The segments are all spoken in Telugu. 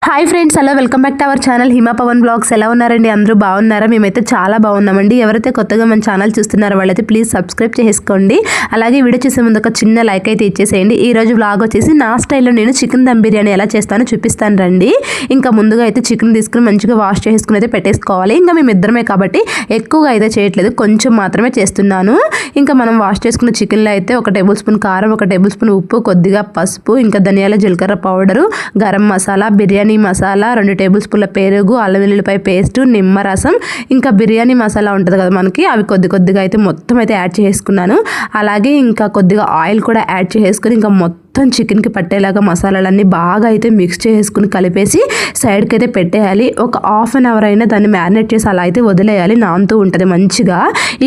Hi friends, hello, welcome back to our channel Hima Pavan blogs. ఎలా ఉన్నారండి? అందరూ బాగున్నారా? మేమైతే చాలా బాగున్నామండి. ఎవరైతే కొత్తగా మన ఛానల్ చూస్తున్నారో వాళ్ళైతే ప్లీజ్ సబ్స్క్రైబ్ చేసుకోండి. అలాగే వీడియో చూసే ముందు ఒక చిన్న లైక్ అయితే ఇచ్చేసేయండి. ఈ రోజు వ్లాగ్ వచ్చేసి నా స్టైల్లో నేను చికెన్ దమ్ బిర్యానీ ఎలా చేస్తానో చూపిస్తాను రండి. ఇంకా ముందుగా అయితే చికెన్ తీసుకుని మంచిగా వాష్ చేసుకుని అయితే పెట్టేసుకోవాలి. ఇంకా మేము ఇద్దరమే కాబట్టి ఎక్కువగా అయితే చేయట్లేదు, కొంచెం మాత్రమే చేస్తున్నాను. ఇంకా మనం వాష్ చేసుకున్న చికెన్లో అయితే 1 టేబుల్ స్పూన్ కారం, 1 టేబుల్ స్పూన్ ఉప్పు, కొద్దిగా పసుపు, ఇంకా ధనియాల జీలకర్ర పౌడరు, గరం మసాలా, బిర్యానీ మసాలా, 2 టేబుల్ స్పూన్ల పెరుగు, అల్లం వెల్లుల్లిపాయ పేస్ట్, నిమ్మరసం, ఇంకా బిర్యానీ మసాలా ఉంటుంది కదా మనకి, అవి కొద్దిగా అయితే మొత్తం అయితే యాడ్ చేసుకున్నాను. అలాగే ఇంకా కొద్దిగా ఆయిల్ కూడా యాడ్ చేసుకుని ఇంకా మొత్తం చికెన్కి పట్టేలాగా మసాలాలన్నీ బాగా అయితే మిక్స్ చేసుకుని కలిపేసి సైడ్కి అయితే పెట్టేయాలి. ఒక హాఫ్ అన్ అవర్ అయినా దాన్ని మ్యారినేట్ చేసి అలా అయితే వదిలేయాలి, నానుతూ ఉంటుంది మంచిగా.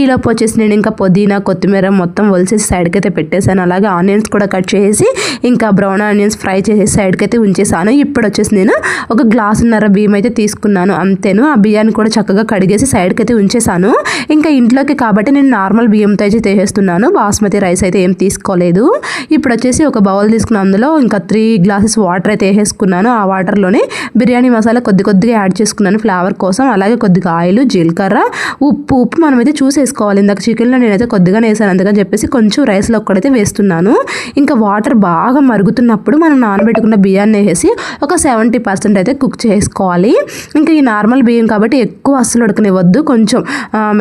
ఈలోపు వచ్చేసి నేను ఇంకా పుదీనా, కొత్తిమీర మొత్తం వలిసేసి సైడ్కి అయితే పెట్టేశాను. అలాగే ఆనియన్స్ కూడా కట్ చేసి ఇంకా బ్రౌన్ ఆనియన్స్ ఫ్రై చేసేసి సైడ్కి అయితే ఉంచేసాను. ఇప్పుడు వచ్చేసి నేను 1 గ్లాసున్నర బియ్యం అయితే తీసుకున్నాను, అంతేను. ఆ బియ్యాన్ని కూడా చక్కగా కడిగేసి సైడ్కి అయితే ఉంచేసాను. ఇంకా ఇంట్లోకి కాబట్టి నేను నార్మల్ బియ్యంతో అయితే చేసేస్తున్నాను, బాస్మతి రైస్ అయితే ఏం తీసుకోలేదు. ఇప్పుడు వచ్చేసి ఒక బౌల్ తీసుకున్న అందులో ఇంకా 3 గ్లాసెస్ వాటర్ అయితే వేసేసుకున్నాను. ఆ వాటర్లోనే బిర్యానీ మసాలా కొద్దిగా యాడ్ చేసుకున్నాను ఫ్లేవర్ కోసం. అలాగే కొద్దిగా ఆయిల్, జీలకర్ర, ఉప్పు మనమైతే చూసేసుకోవాలి. ఇందాక చికెన్లో నేనైతే కొద్దిగానే వేసాను, అందుకని చెప్పేసి కొంచెం రైస్లో ఒక్కడైతే వేస్తున్నాను. ఇంకా వాటర్ బాగా మరుగుతున్నప్పుడు మనం నానబెట్టుకున్న బియ్యాన్ని వేసి ఒక 70% అయితే కుక్ చేసుకోవాలి. ఇంకా ఈ నార్మల్ బియ్యం కాబట్టి ఎక్కువ అస్సలు ఉడకనివ్వద్దు, కొంచెం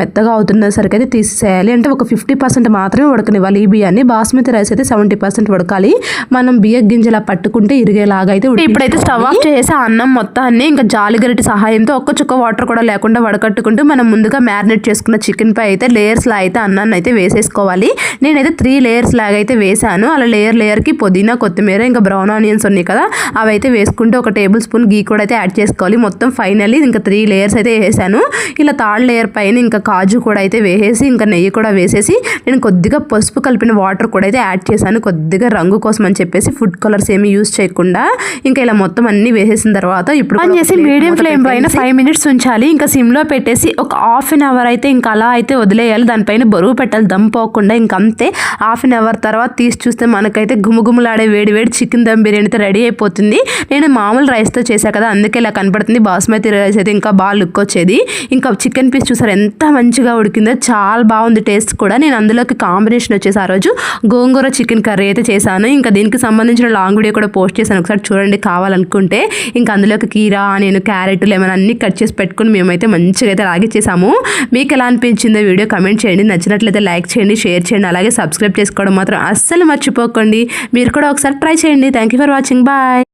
మెత్తగా అవుతున్న సరికి అయితే తీసేయాలి. అంటే ఒక 50% మాత్రమే ఉడకనివ్వాలి ఈ బియ్యాన్ని. బాస్మతి రైస్ అయితే 70% ఉడకాలి. మనం బియ్య గింజలా పట్టుకుంటే ఇరిగేలాగా అయితే. ఇప్పుడైతే స్టవ్ ఆఫ్ చేసి అన్నం మొత్తాన్ని ఇంకా జాలిగరిటి సహాయంతో ఒక్క చుక్క వాటర్ కూడా లేకుండా వడకట్టుకుంటూ మనం ముందుగా మ్యారినేట్ చేసుకున్న చికెన్ పై అయితే లేయర్స్ లా అయితే అన్నాన్ని అయితే వేసేసుకోవాలి. నేనైతే 3 లేయర్స్ లాగా అయితే వేసాను. అలా లేయర్కి పుదీనా, కొత్తిమీర, ఇంకా బ్రౌన్ ఆనియన్స్ ఉన్నాయి కదా, అవి అయితే వేసుకుంటూ 1 టేబుల్ స్పూన్ గీ కూడా అయితే యాడ్ చేసుకోవాలి. మొత్తం ఫైనల్లీ ఇంకా 3 లేయర్స్ అయితే వేసాను. ఇలా 3rd లేయర్ పైన ఇంకా కాజు కూడా అయితే వేసేసి ఇంకా నెయ్యి కూడా వేసేసి నేను కొద్దిగా పసుపు కలిపిన వాటర్ కూడా అయితే యాడ్ చేశాను, కొద్దిగా రంగు కోసం అని చెప్పేసి. ఫుడ్ కలర్స్ ఏమి యూజ్ చేయకుండా ఇంకా ఇలా మొత్తం అన్ని వేసేసిన తర్వాత ఇప్పుడు ఆన్ చేసి మీడియం ఫ్లేమ్ పైన 5 మినిట్స్ ఉంచాలి. ఇంకా సిమ్లో పెట్టేసి ఒక హాఫ్ అన్ అవర్ అయితే ఇంకా అలా అయితే వదిలేయాలి. దానిపైన బరువు పెట్టాలి దమ్ పోకుండా. ఇంకా అంతే, హాఫ్ అన్ అవర్ తర్వాత తీసి చూస్తే మనకైతే గుమగుమలాడే వేడి చికెన్ దమ్ బిర్యానీ అయితే రెడీ అయిపోతుంది. నేను మామూలు రైస్తో చేశా కదా, అందుకే ఇలా కనపడుతుంది. బాస్మతి రైస్ అయితే ఇంకా బాగా లుక్ వచ్చేది. ఇంకా చికెన్ పీస్ చూసారు ఎంత మంచిగా ఉడికిందో, చాలా బాగుంది టేస్ట్ కూడా. నేను అందులోకి కాంబినేషన్ వచ్చేసి ఆ రోజు గోంగూర చికెన్ కర్రీ అయితే చేశాను. ఇంకా దీనికి సంబంధించిన లాంగ్ వీడియో కూడా పోస్ట్ చేశాను, ఒకసారి చూడండి కావాలనుకుంటే. ఇంకా అందులోకి కీరా, నేను క్యారెట్, లెమన్ అన్ని కట్ చేసి పెట్టుకుని మేమైతే మంచిగా అయితే లాగిచ్చేసాము. మీకు ఎలా అనిపించిందో వీడియో కమెంట్ చేయండి, నచ్చినట్లయితే లైక్ చేయండి, షేర్ చేయండి, అలాగే సబ్స్క్రైబ్ చేసుకోవడం మాత్రం అస్సలు మర్చిపోకండి. మీరు కూడా ఒకసారి ట్రై చేయండి. Thank you for watching, bye.